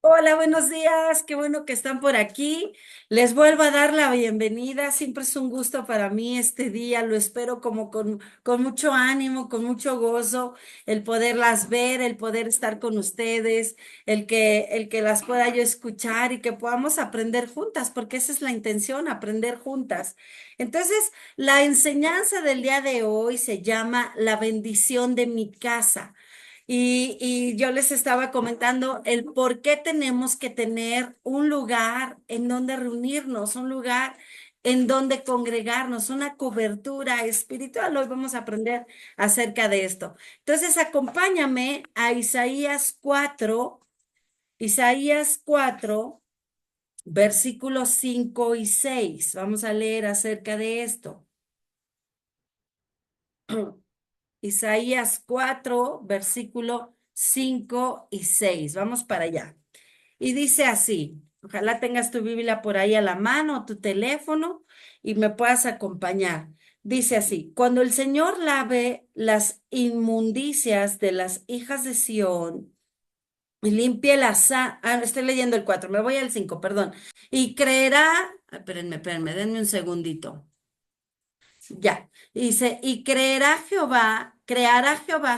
Hola, buenos días. Qué bueno que están por aquí. Les vuelvo a dar la bienvenida. Siempre es un gusto para mí este día. Lo espero como con mucho ánimo, con mucho gozo, el poderlas ver, el poder estar con ustedes, el que las pueda yo escuchar y que podamos aprender juntas, porque esa es la intención, aprender juntas. Entonces, la enseñanza del día de hoy se llama La bendición de mi casa. Y yo les estaba comentando el por qué tenemos que tener un lugar en donde reunirnos, un lugar en donde congregarnos, una cobertura espiritual. Hoy vamos a aprender acerca de esto. Entonces, acompáñame a Isaías 4, versículos 5 y 6. Vamos a leer acerca de esto. Isaías 4, versículo 5 y 6. Vamos para allá. Y dice así, ojalá tengas tu Biblia por ahí a la mano, o tu teléfono, y me puedas acompañar. Dice así, cuando el Señor lave las inmundicias de las hijas de Sión y limpie estoy leyendo el 4, me voy al 5, perdón. Y creerá, espérenme, denme un segundito. Ya, dice, y creará Jehová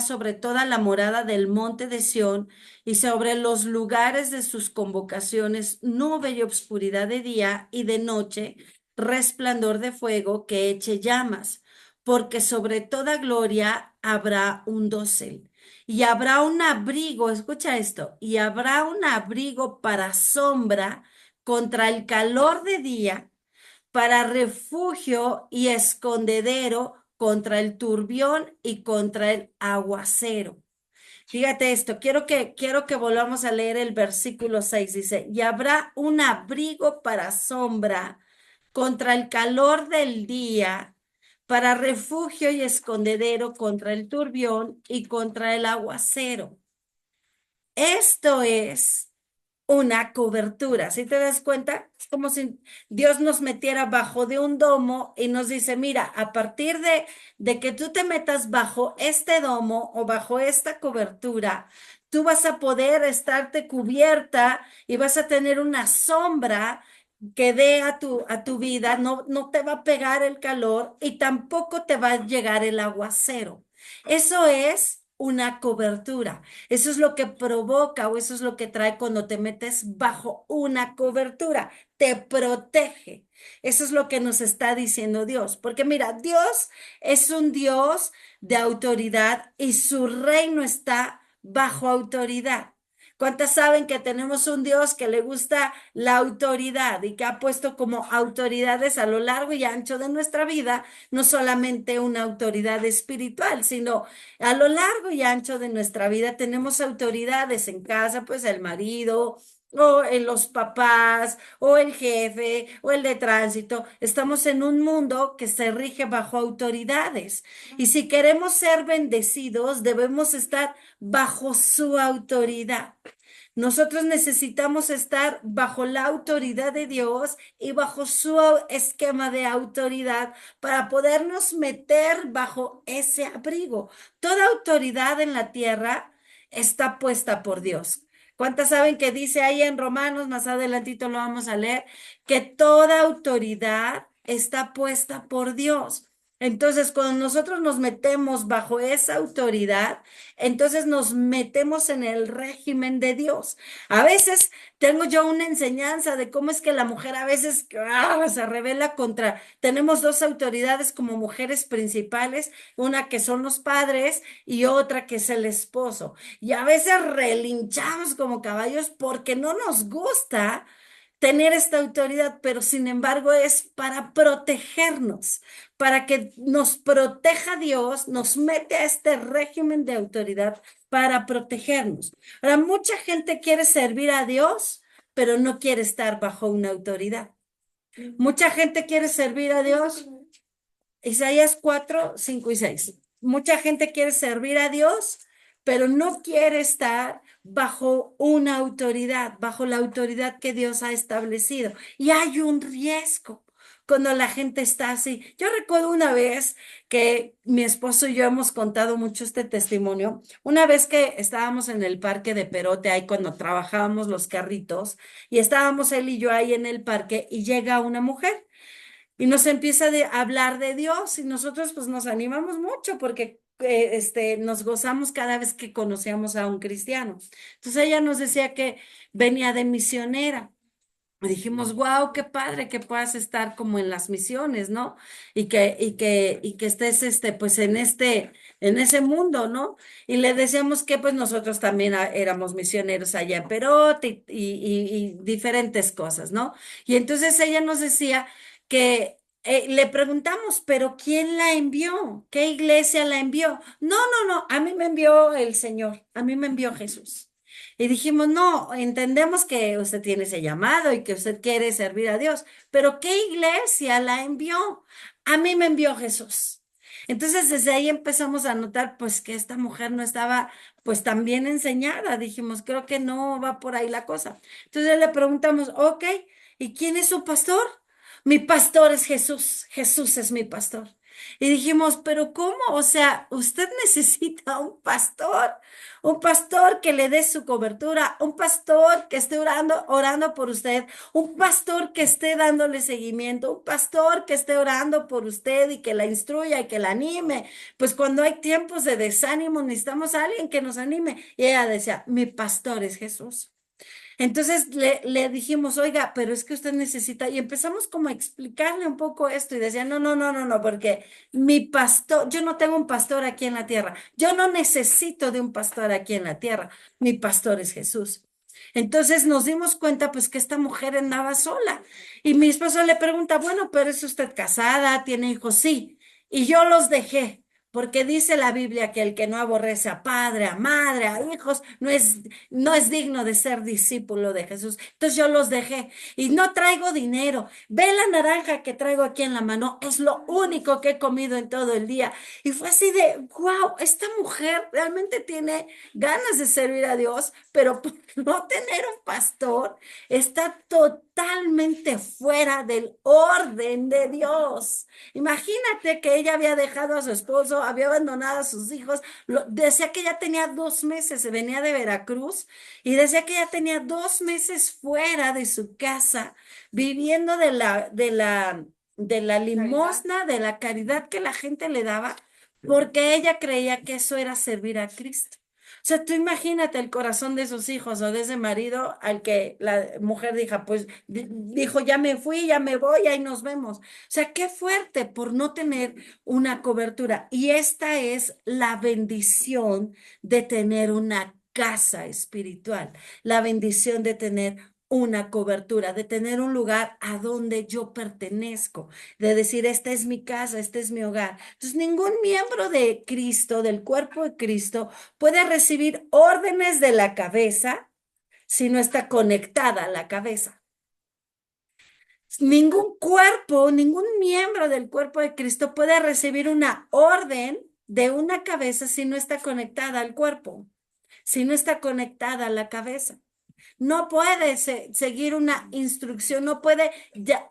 sobre toda la morada del monte de Sión y sobre los lugares de sus convocaciones, nube y obscuridad de día y de noche, resplandor de fuego que eche llamas, porque sobre toda gloria habrá un dosel. Y habrá un abrigo, escucha esto, y habrá un abrigo para sombra contra el calor de día para refugio y escondedero contra el turbión y contra el aguacero. Fíjate esto, quiero que volvamos a leer el versículo 6. Dice, y habrá un abrigo para sombra contra el calor del día, para refugio y escondedero contra el turbión y contra el aguacero. Esto es una cobertura. ¿Sí te das cuenta? Es como si Dios nos metiera bajo de un domo y nos dice, mira, a partir de que tú te metas bajo este domo o bajo esta cobertura, tú vas a poder estarte cubierta y vas a tener una sombra que dé a tu vida, no te va a pegar el calor y tampoco te va a llegar el aguacero. Eso es una cobertura. Eso es lo que provoca o eso es lo que trae cuando te metes bajo una cobertura. Te protege. Eso es lo que nos está diciendo Dios. Porque mira, Dios es un Dios de autoridad y su reino está bajo autoridad. ¿Cuántas saben que tenemos un Dios que le gusta la autoridad y que ha puesto como autoridades a lo largo y ancho de nuestra vida, no solamente una autoridad espiritual, sino a lo largo y ancho de nuestra vida tenemos autoridades en casa, pues el marido o los papás o el jefe o el de tránsito. Estamos en un mundo que se rige bajo autoridades. Y si queremos ser bendecidos, debemos estar bajo su autoridad. Nosotros necesitamos estar bajo la autoridad de Dios y bajo su esquema de autoridad para podernos meter bajo ese abrigo. Toda autoridad en la tierra está puesta por Dios. ¿Cuántas saben que dice ahí en Romanos, más adelantito lo vamos a leer, que toda autoridad está puesta por Dios? Entonces, cuando nosotros nos metemos bajo esa autoridad, entonces nos metemos en el régimen de Dios. A veces tengo yo una enseñanza de cómo es que la mujer a veces se revela contra, tenemos dos autoridades como mujeres principales, una que son los padres y otra que es el esposo. Y a veces relinchamos como caballos porque no nos gusta tener esta autoridad, pero sin embargo es para protegernos, para que nos proteja Dios, nos mete a este régimen de autoridad para protegernos. Ahora, mucha gente quiere servir a Dios, pero no quiere estar bajo una autoridad. Mucha gente quiere servir a Dios. Isaías 4, 5 y 6. Mucha gente quiere servir a Dios, pero no quiere estar bajo una autoridad, bajo la autoridad que Dios ha establecido. Y hay un riesgo. cuando la gente está así. Yo recuerdo una vez que mi esposo y yo hemos contado mucho este testimonio. Una vez que estábamos en el parque de Perote, ahí cuando trabajábamos los carritos, y estábamos él y yo ahí en el parque, y llega una mujer. Y nos empieza a hablar de Dios y nosotros pues nos animamos mucho porque nos gozamos cada vez que conocíamos a un cristiano. Entonces ella nos decía que venía de misionera. Y dijimos, wow, qué padre que puedas estar como en las misiones, ¿no? Y que estés, pues en ese mundo, ¿no? Y le decíamos que, pues, nosotros también éramos misioneros allá en Perote y diferentes cosas, ¿no? Y entonces ella nos decía que le preguntamos, ¿pero quién la envió? ¿Qué iglesia la envió? No, no, no, a mí me envió el Señor, a mí me envió Jesús. Y dijimos, no, entendemos que usted tiene ese llamado y que usted quiere servir a Dios, pero ¿qué iglesia la envió? A mí me envió Jesús. Entonces desde ahí empezamos a notar pues que esta mujer no estaba pues tan bien enseñada. Dijimos, creo que no va por ahí la cosa. Entonces le preguntamos, ok, ¿y quién es su pastor? Mi pastor es Jesús, Jesús es mi pastor. Y dijimos, pero ¿cómo? O sea, usted necesita un pastor que le dé su cobertura, un pastor que esté orando por usted, un pastor que esté dándole seguimiento, un pastor que esté orando por usted y que la instruya y que la anime. Pues cuando hay tiempos de desánimo, necesitamos a alguien que nos anime. Y ella decía, mi pastor es Jesús. Entonces le dijimos, oiga, pero es que usted necesita, y empezamos como a explicarle un poco esto y decía, no, no, no, no, no, porque mi pastor, yo no tengo un pastor aquí en la tierra, yo no necesito de un pastor aquí en la tierra, mi pastor es Jesús. Entonces nos dimos cuenta pues que esta mujer andaba sola y mi esposo le pregunta, bueno, pero ¿es usted casada? ¿Tiene hijos? Sí. Y yo los dejé. Porque dice la Biblia que el que no aborrece a padre, a madre, a hijos, no es digno de ser discípulo de Jesús. Entonces yo los dejé y no traigo dinero. Ve la naranja que traigo aquí en la mano, es lo único que he comido en todo el día. Y fue así de, wow, esta mujer realmente tiene ganas de servir a Dios, pero por no tener un pastor, está totalmente fuera del orden de Dios. Imagínate que ella había dejado a su esposo, había abandonado a sus hijos, decía que ya tenía 2 meses, se venía de Veracruz y decía que ya tenía 2 meses fuera de su casa, viviendo de la Caridad. limosna, de la caridad que la gente le daba, porque ella creía que eso era servir a Cristo. O sea, tú imagínate el corazón de sus hijos o de ese marido al que la mujer dijo, pues dijo, ya me fui, ya me voy, ahí nos vemos. O sea, qué fuerte por no tener una cobertura. Y esta es la bendición de tener una casa espiritual, la bendición de tener una cobertura, de tener un lugar a donde yo pertenezco, de decir, esta es mi casa, este es mi hogar. Entonces, ningún miembro de Cristo, del cuerpo de Cristo, puede recibir órdenes de la cabeza si no está conectada a la cabeza. Ningún cuerpo, ningún miembro del cuerpo de Cristo puede recibir una orden de una cabeza si no está conectada al cuerpo, si no está conectada a la cabeza. No puede seguir una instrucción, no puede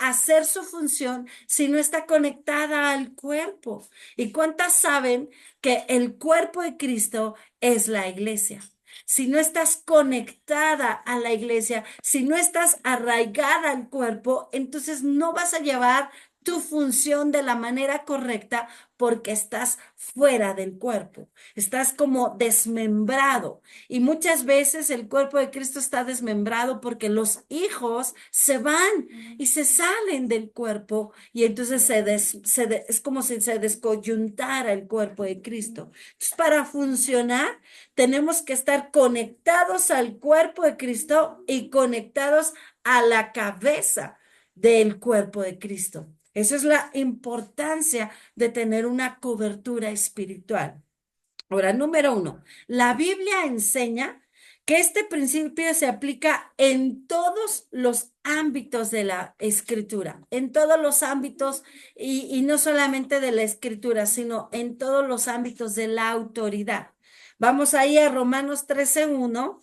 hacer su función si no está conectada al cuerpo. ¿Y cuántas saben que el cuerpo de Cristo es la iglesia? Si no estás conectada a la iglesia, si no estás arraigada al cuerpo, entonces no vas a llevar tu función de la manera correcta porque estás fuera del cuerpo, estás como desmembrado. Y muchas veces el cuerpo de Cristo está desmembrado porque los hijos se van y se salen del cuerpo y entonces es como si se descoyuntara el cuerpo de Cristo. Entonces, para funcionar, tenemos que estar conectados al cuerpo de Cristo y conectados a la cabeza del cuerpo de Cristo. Esa es la importancia de tener una cobertura espiritual. Ahora, número uno, la Biblia enseña que este principio se aplica en todos los ámbitos de la escritura, en todos los ámbitos y no solamente de la escritura, sino en todos los ámbitos de la autoridad. Vamos ahí a Romanos 13:1.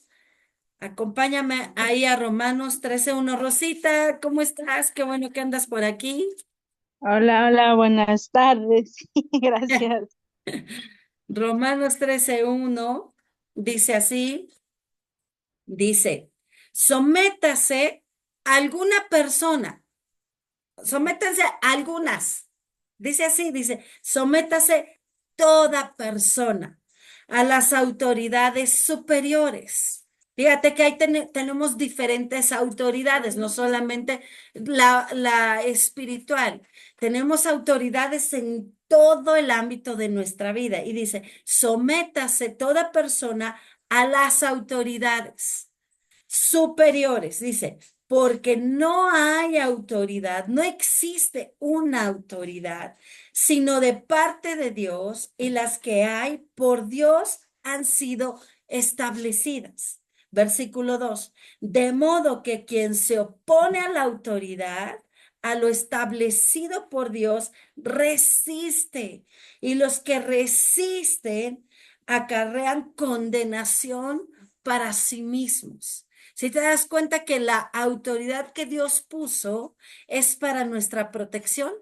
Acompáñame ahí a Romanos 13:1. Rosita, ¿cómo estás? Qué bueno que andas por aquí. Hola, hola, buenas tardes. Gracias. Romanos 13:1 dice así, dice, sométase a alguna persona, sométanse a algunas, dice así, dice, sométase toda persona a las autoridades superiores. Fíjate que ahí tenemos diferentes autoridades, no solamente la espiritual, tenemos autoridades en todo el ámbito de nuestra vida. Y dice, sométase toda persona a las autoridades superiores, dice, porque no hay autoridad, no existe una autoridad, sino de parte de Dios, y las que hay por Dios han sido establecidas. Versículo 2, de modo que quien se opone a la autoridad, a lo establecido por Dios, resiste, y los que resisten acarrean condenación para sí mismos. Si te das cuenta que la autoridad que Dios puso es para nuestra protección,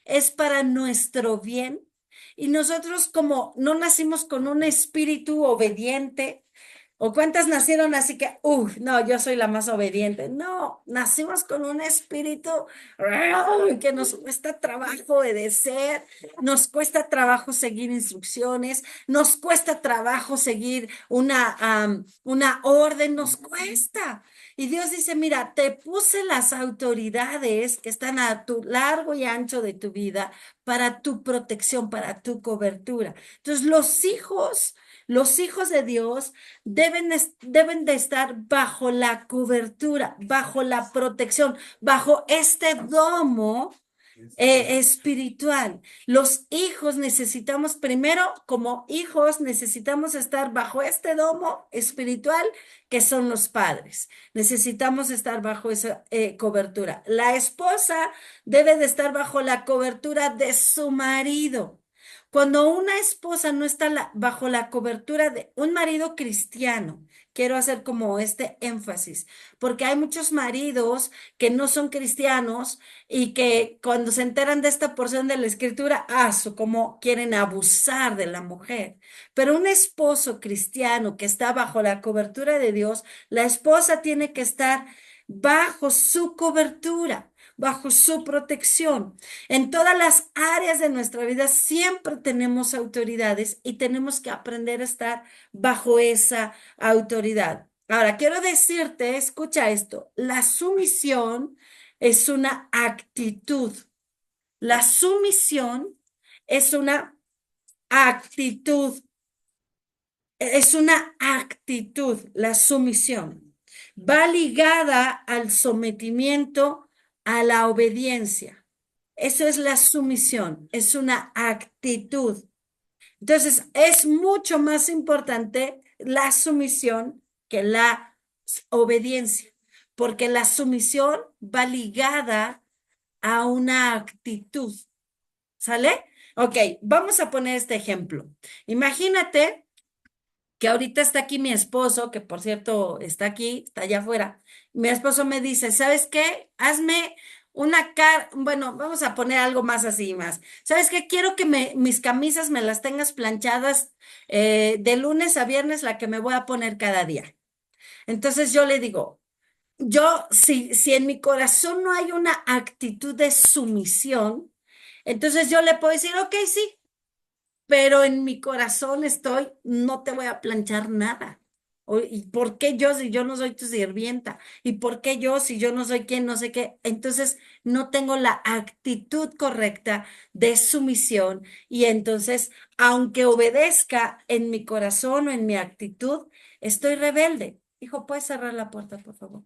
es para nuestro bien, y nosotros como no nacimos con un espíritu obediente, ¿o cuántas nacieron así que, no, yo soy la más obediente? No, nacimos con un espíritu que nos cuesta trabajo obedecer, nos cuesta trabajo seguir instrucciones, nos cuesta trabajo seguir una orden, nos cuesta. Y Dios dice, mira, te puse las autoridades que están a tu largo y ancho de tu vida para tu protección, para tu cobertura. Entonces, los hijos de Dios deben de estar bajo la cobertura, bajo la protección, bajo este domo espiritual. Los hijos necesitamos primero, como hijos, necesitamos estar bajo este domo espiritual que son los padres. Necesitamos estar bajo esa cobertura. La esposa debe de estar bajo la cobertura de su marido. Cuando una esposa no está bajo la cobertura de un marido cristiano, quiero hacer como este énfasis, porque hay muchos maridos que no son cristianos y que cuando se enteran de esta porción de la escritura, como quieren abusar de la mujer. Pero un esposo cristiano que está bajo la cobertura de Dios, la esposa tiene que estar bajo su cobertura, bajo su protección. En todas las áreas de nuestra vida siempre tenemos autoridades y tenemos que aprender a estar bajo esa autoridad. Ahora, quiero decirte, escucha esto, la sumisión es una actitud. La sumisión es una actitud. Es una actitud, la sumisión. Va ligada al sometimiento, a la obediencia. Eso es la sumisión, es una actitud. Entonces, es mucho más importante la sumisión que la obediencia, porque la sumisión va ligada a una actitud. ¿Sale? Ok, vamos a poner este ejemplo. Imagínate que ahorita está aquí mi esposo, que por cierto está aquí, está allá afuera. Mi esposo me dice, ¿sabes qué? Hazme una bueno, vamos a poner algo más así más. ¿Sabes qué? Quiero que mis camisas me las tengas planchadas de lunes a viernes, la que me voy a poner cada día. Entonces yo le digo, si en mi corazón no hay una actitud de sumisión, entonces yo le puedo decir, ok, sí, pero en mi corazón estoy, no te voy a planchar nada. ¿Y por qué yo si yo no soy tu sirvienta? ¿Y por qué yo si yo no soy quien, no sé qué? Entonces no tengo la actitud correcta de sumisión y entonces, aunque obedezca en mi corazón o en mi actitud, estoy rebelde. Hijo, ¿puedes cerrar la puerta, por favor?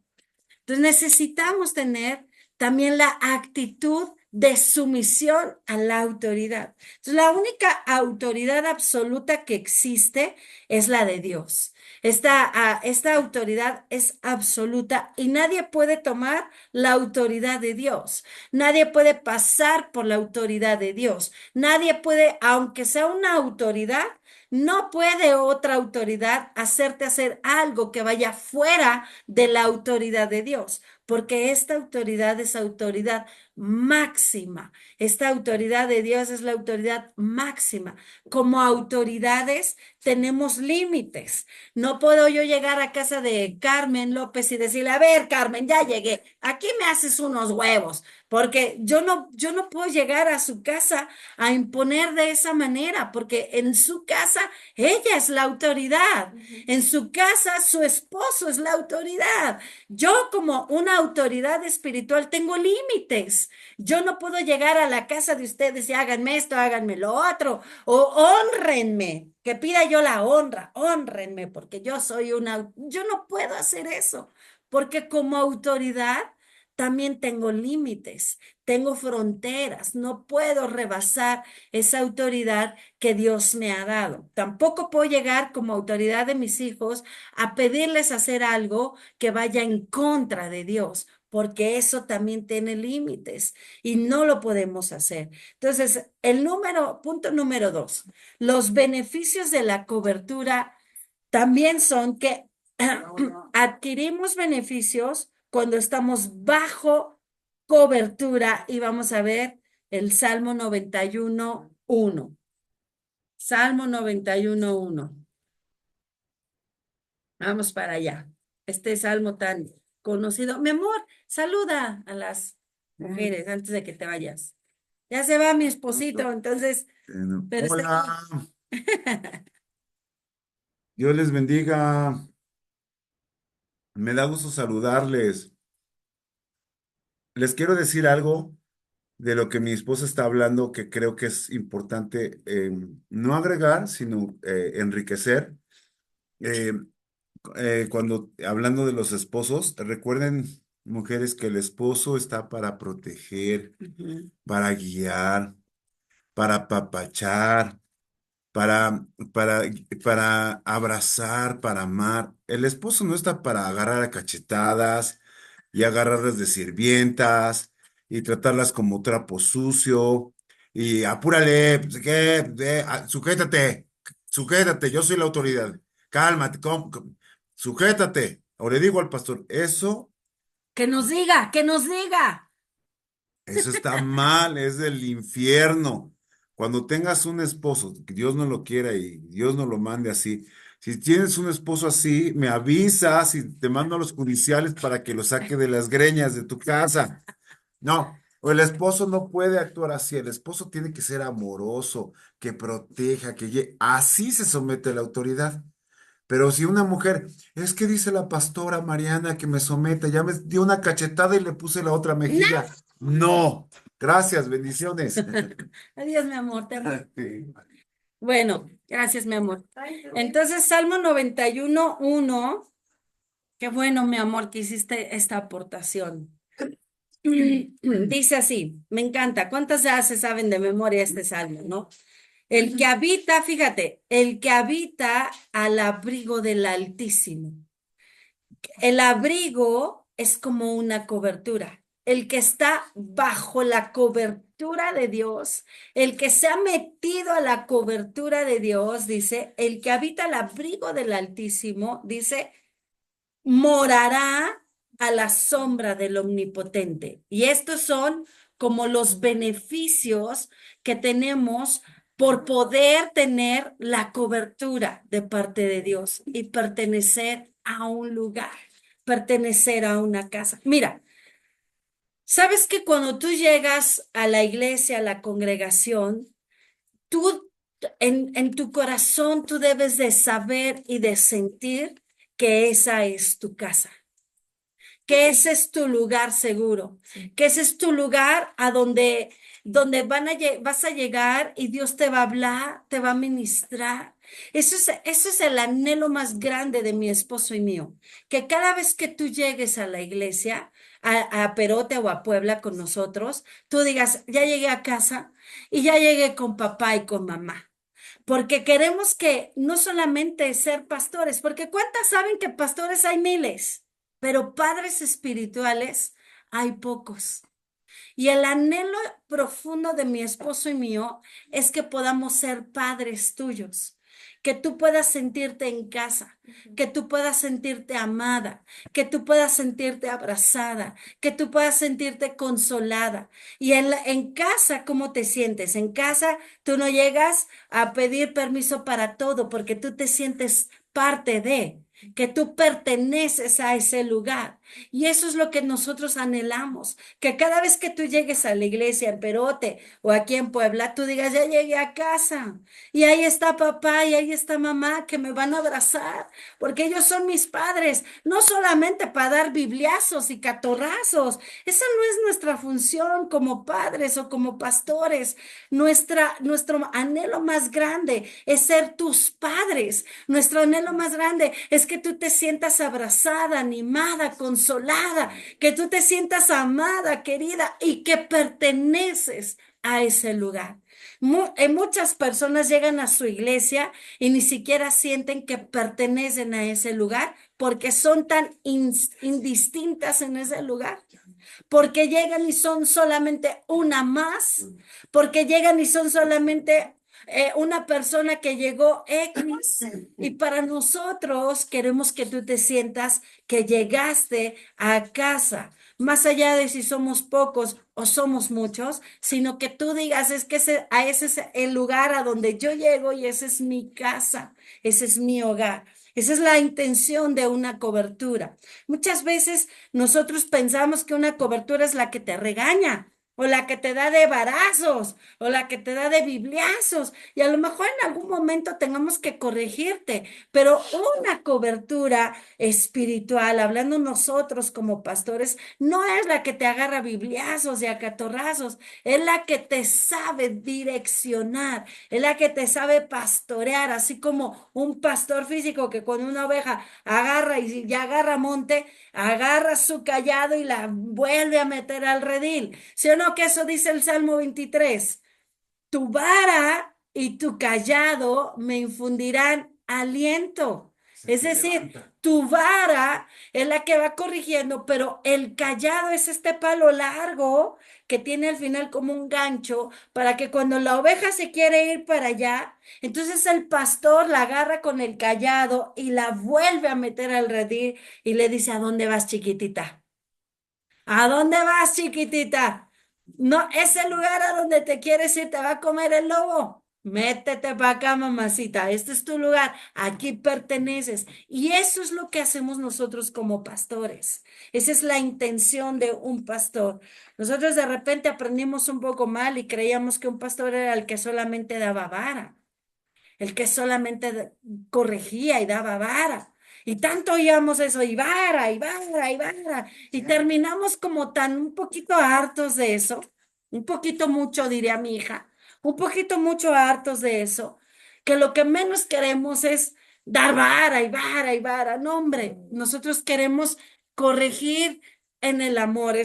Entonces necesitamos tener también la actitud de sumisión a la autoridad. Entonces la única autoridad absoluta que existe es la de Dios. Esta autoridad es absoluta y nadie puede tomar la autoridad de Dios. Nadie puede pasar por la autoridad de Dios. Nadie puede, aunque sea una autoridad, no puede otra autoridad hacerte hacer algo que vaya fuera de la autoridad de Dios, porque esta autoridad es autoridad máxima. Esta autoridad de Dios es la autoridad máxima. Como autoridades tenemos límites. No puedo yo llegar a casa de Carmen López y decirle, a ver, Carmen, ya llegué, aquí me haces unos huevos, porque yo no puedo llegar a su casa a imponer de esa manera, porque en su casa ella es la autoridad, en su casa su esposo es la autoridad. Yo como una autoridad espiritual tengo límites. Yo no puedo llegar a la casa de ustedes y háganme esto, háganme lo otro, o honrenme, que pida yo la honra, honrenme, porque yo no puedo hacer eso, porque como autoridad también tengo límites, tengo fronteras, no puedo rebasar esa autoridad que Dios me ha dado. Tampoco puedo llegar como autoridad de mis hijos a pedirles hacer algo que vaya en contra de Dios, porque eso también tiene límites y no lo podemos hacer. Entonces, punto número 2, los beneficios de la cobertura también son que adquirimos beneficios cuando estamos bajo cobertura y vamos a ver el Salmo 91:1. Salmo 91:1. Vamos para allá. Este salmo tan conocido. Mi amor, saluda a las mujeres antes de que te vayas. Ya se va mi esposito, entonces, pero está Hola, aquí. Dios les bendiga. Me da gusto saludarles. Les quiero decir algo de lo que mi esposa está hablando que creo que es importante no agregar, sino enriquecer. Eh, Cuando hablando de los esposos, recuerden, mujeres, que el esposo está para proteger, Ujú. para guiar, para apapachar, para, para, para abrazar, para amar. El esposo no está para agarrar a cachetadas y agarrarlas de sirvientas y tratarlas como trapo sucio y apúrale, pues, ¿qué? Sujétate, sujétate, yo soy la autoridad. Cálmate, sujétate. O le digo al pastor, Que nos diga, que nos diga. eso está mal, es del infierno. Cuando tengas un esposo, que Dios no lo quiera y Dios no lo mande así, si tienes un esposo así, me avisas y te mando a los judiciales para que lo saque de las greñas de tu casa. No, o el esposo no puede actuar así, el esposo tiene que ser amoroso, que proteja, así se somete a la autoridad. Pero si una mujer, es que dice la pastora Mariana que me someta, ya me dio una cachetada y le puse la otra No. mejilla. No, gracias, bendiciones. Adiós, mi amor. Te amo. Sí. Bueno, gracias, mi amor. Entonces, Salmo 91:1. Qué bueno, mi amor, que hiciste esta aportación. Dice así, me encanta. ¿Cuántas ya se saben de memoria este salmo, no? El que habita, fíjate, el que habita al abrigo del Altísimo. El abrigo es como una cobertura. El que está bajo la cobertura de Dios, el que se ha metido a la cobertura de Dios, dice, el que habita al abrigo del Altísimo, dice, morará a la sombra del Omnipotente. Y estos son como los beneficios que tenemos por poder tener la cobertura de parte de Dios y pertenecer a un lugar, pertenecer a una casa. Mira, sabes que cuando tú llegas a la iglesia, a la congregación, tú en tu corazón tú debes de saber y de sentir que esa es tu casa, que ese es tu lugar seguro, que ese es tu lugar a donde vas a llegar y Dios te va a hablar, te va a ministrar. Eso es el anhelo más grande de mi esposo y mío, que cada vez que tú llegues a la iglesia, a Perote o a Puebla con nosotros, tú digas, ya llegué a casa y ya llegué con papá y con mamá. Porque queremos que no solamente ser pastores, porque ¿cuántas saben que pastores hay miles? Pero padres espirituales hay pocos. Y el anhelo profundo de mi esposo y mío es que podamos ser padres tuyos, que tú puedas sentirte en casa, que tú puedas sentirte amada, que tú puedas sentirte abrazada, que tú puedas sentirte consolada. Y en casa, ¿cómo te sientes? En casa, tú no llegas a pedir permiso para todo porque tú te sientes parte de, que tú perteneces a ese lugar. Y eso es lo que nosotros anhelamos, que cada vez que tú llegues a la iglesia en Perote o aquí en Puebla, tú digas, ya llegué a casa y ahí está papá y ahí está mamá que me van a abrazar, porque ellos son mis padres, no solamente para dar bibliazos y catorrazos. Esa no es nuestra función como padres o como pastores. Nuestro anhelo más grande es ser tus padres. Nuestro anhelo más grande es que tú te sientas abrazada, animada, consolada, que tú te sientas amada, querida y que perteneces a ese lugar. Muchas personas llegan a su iglesia y ni siquiera sienten que pertenecen a ese lugar porque son tan indistintas en ese lugar, porque llegan y son solamente una más, porque llegan y son solamente una persona que llegó X, y para nosotros queremos que tú te sientas que llegaste a casa, más allá de si somos pocos o somos muchos, sino que tú digas, es que ese es el lugar a donde yo llego y esa es mi casa, ese es mi hogar. Esa es la intención de una cobertura. Muchas veces nosotros pensamos que una cobertura es la que te regaña, o la que te da de varazos, o la que te da de bibliazos, y a lo mejor en algún momento tengamos que corregirte, pero una cobertura espiritual, hablando nosotros como pastores, no es la que te agarra bibliazos y acatorrazos, es la que te sabe direccionar, es la que te sabe pastorear, así como un pastor físico que con una oveja agarra y ya agarra monte, agarra su callado y la vuelve a meter al redil. ¿Sí o no que eso dice el Salmo 23? Tu vara y tu callado me infundirán aliento. Es decir, tu vara es la que va corrigiendo, pero el callado es este palo largo que tiene al final como un gancho para que cuando la oveja se quiere ir para allá, entonces el pastor la agarra con el callado y la vuelve a meter al redil y le dice, ¿a dónde vas, chiquitita? ¿A dónde vas, chiquitita? No, ese lugar a donde te quieres ir te va a comer el lobo. Métete para acá, mamacita. Este es tu lugar. Aquí perteneces. Y eso es lo que hacemos nosotros como pastores. Esa es la intención de un pastor. Nosotros de repente aprendimos un poco mal y creíamos que un pastor era el que solamente daba vara, el que solamente corregía y daba vara. Y tanto oíamos eso, y vara, y vara, y vara, y terminamos como tan un poquito hartos de eso, un poquito mucho, diría mi hija, un poquito mucho hartos de eso, que lo que menos queremos es dar vara y vara y vara. No, hombre, nosotros queremos corregir en el amor,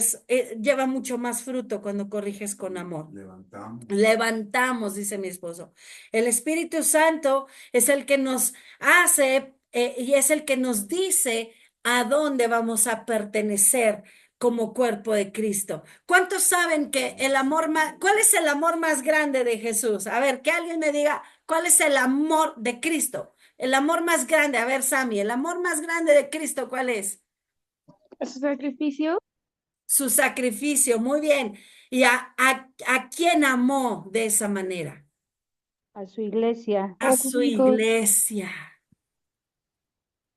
lleva mucho más fruto cuando corriges con amor. Levantamos. Levantamos, dice mi esposo. El Espíritu Santo es el que nos hace y es el que nos dice a dónde vamos a pertenecer como cuerpo de Cristo. ¿Cuántos saben que el amor más, cuál es el amor más grande de Jesús? A ver, que alguien me diga, ¿cuál es el amor de Cristo? El amor más grande, a ver, Sammy, el amor más grande de Cristo, ¿cuál es? Su sacrificio Su sacrificio, muy bien. ¿Y a quién amó de esa manera? a su iglesia, A a sus su hijos. iglesia.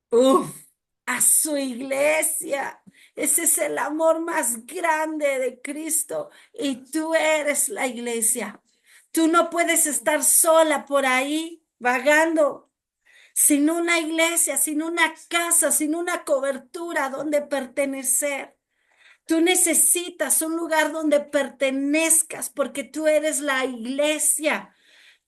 Uf, a su iglesia. Ese es el amor más grande de Cristo y tú eres la iglesia. Tú no puedes estar sola por ahí vagando, sin una iglesia, sin una casa, sin una cobertura donde pertenecer. Tú necesitas un lugar donde pertenezcas porque tú eres la iglesia.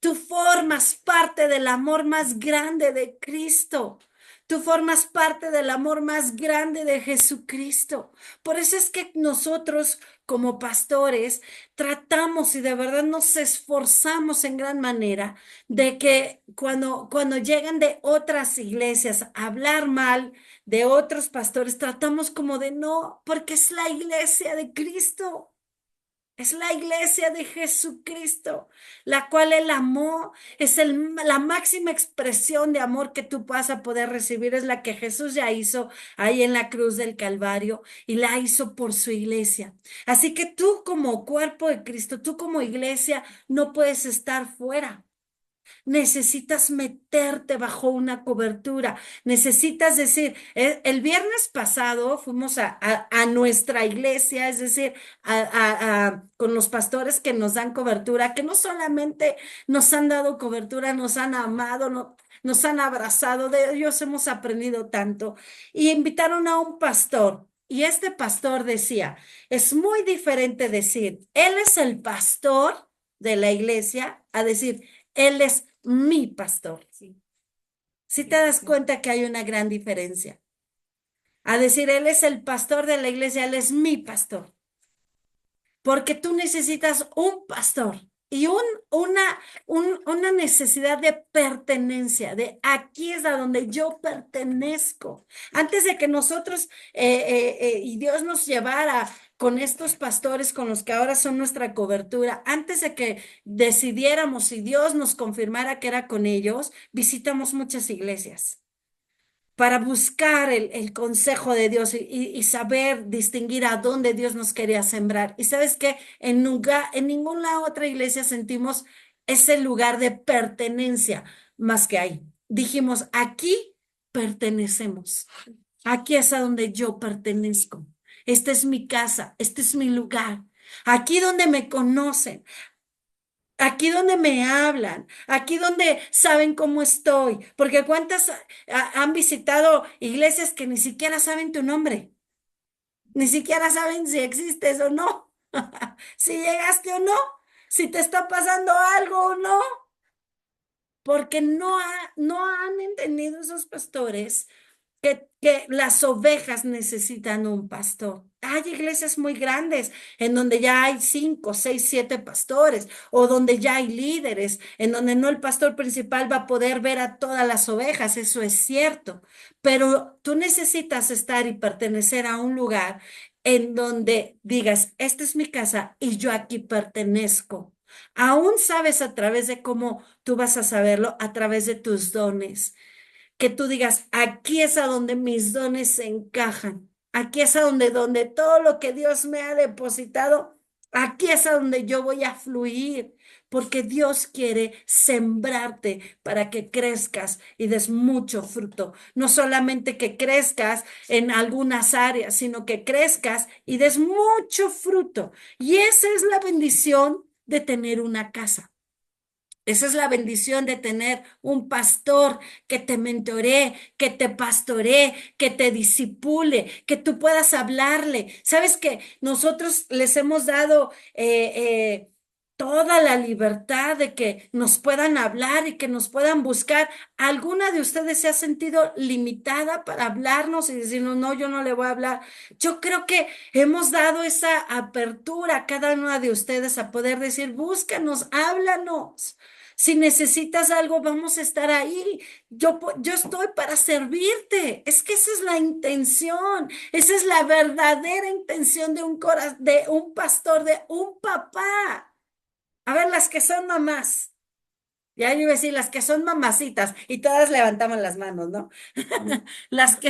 Tú formas parte del amor más grande de Cristo. Tú formas parte del amor más grande de Jesucristo. Por eso es que nosotros como pastores tratamos y de verdad nos esforzamos en gran manera de que cuando llegan de otras iglesias a hablar mal de otros pastores, tratamos como de no, porque es la iglesia de Cristo. Es la iglesia de Jesucristo, la cual Él amó. Es la máxima expresión de amor que tú vas a poder recibir. Es la que Jesús ya hizo ahí en la cruz del Calvario y la hizo por su iglesia. Así que tú como cuerpo de Cristo, tú como iglesia, no puedes estar fuera. Necesitas meterte bajo una cobertura. Necesitas decir, el viernes pasado fuimos a nuestra iglesia, es decir, con los pastores que nos dan cobertura, que no solamente nos han dado cobertura, nos han amado, nos han abrazado, de ellos hemos aprendido tanto. Y invitaron a un pastor. Y este pastor decía, es muy diferente decir, él es el pastor de la iglesia, a decir, él es mi pastor. Sí, Si te das cuenta que hay una gran diferencia. A decir, Él es el pastor de la iglesia, Él es mi pastor. Porque tú necesitas un pastor y una necesidad de pertenencia, de aquí es a donde yo pertenezco. Antes de que nosotros y Dios nos llevara con estos pastores con los que ahora son nuestra cobertura, antes de que decidiéramos si Dios nos confirmara que era con ellos, visitamos muchas iglesias para buscar el consejo de Dios y saber distinguir a dónde Dios nos quería sembrar. Y sabes que en ninguna otra iglesia sentimos ese lugar de pertenencia más que ahí. Dijimos, aquí pertenecemos. Aquí es a donde yo pertenezco. Esta es mi casa, este es mi lugar. Aquí donde me conocen, aquí donde me hablan, aquí donde saben cómo estoy, porque cuántas han visitado iglesias que ni siquiera saben tu nombre, ni siquiera saben si existes o no, si llegaste o no, si te está pasando algo o no, porque no han entendido esos pastores que las ovejas necesitan un pastor. Hay iglesias muy grandes en donde ya hay 5, 6, 7 pastores o donde ya hay líderes, en donde no el pastor principal va a poder ver a todas las ovejas, eso es cierto, pero tú necesitas estar y pertenecer a un lugar en donde digas, esta es mi casa y yo aquí pertenezco. Aún sabes a través de cómo tú vas a saberlo, a través de tus dones que tú digas, aquí es a donde mis dones se encajan, aquí es a donde todo lo que Dios me ha depositado, aquí es a donde yo voy a fluir, porque Dios quiere sembrarte para que crezcas y des mucho fruto. No solamente que crezcas en algunas áreas, sino que crezcas y des mucho fruto. Y esa es la bendición de tener una casa. Esa es la bendición de tener un pastor que te mentoree, que te pastoree, que te disipule, que tú puedas hablarle. Sabes que nosotros les hemos dado toda la libertad de que nos puedan hablar y que nos puedan buscar. ¿Alguna de ustedes se ha sentido limitada para hablarnos y decirnos, no, yo no le voy a hablar? Yo creo que hemos dado esa apertura a cada una de ustedes a poder decir, búscanos, háblanos. Si necesitas algo, vamos a estar ahí. Yo estoy para servirte. Es que esa es la intención. Esa es la verdadera intención de un pastor, de un papá. A ver, las que son mamás. Ya yo iba a decir las que son mamacitas y todas levantamos las manos, ¿no? Las que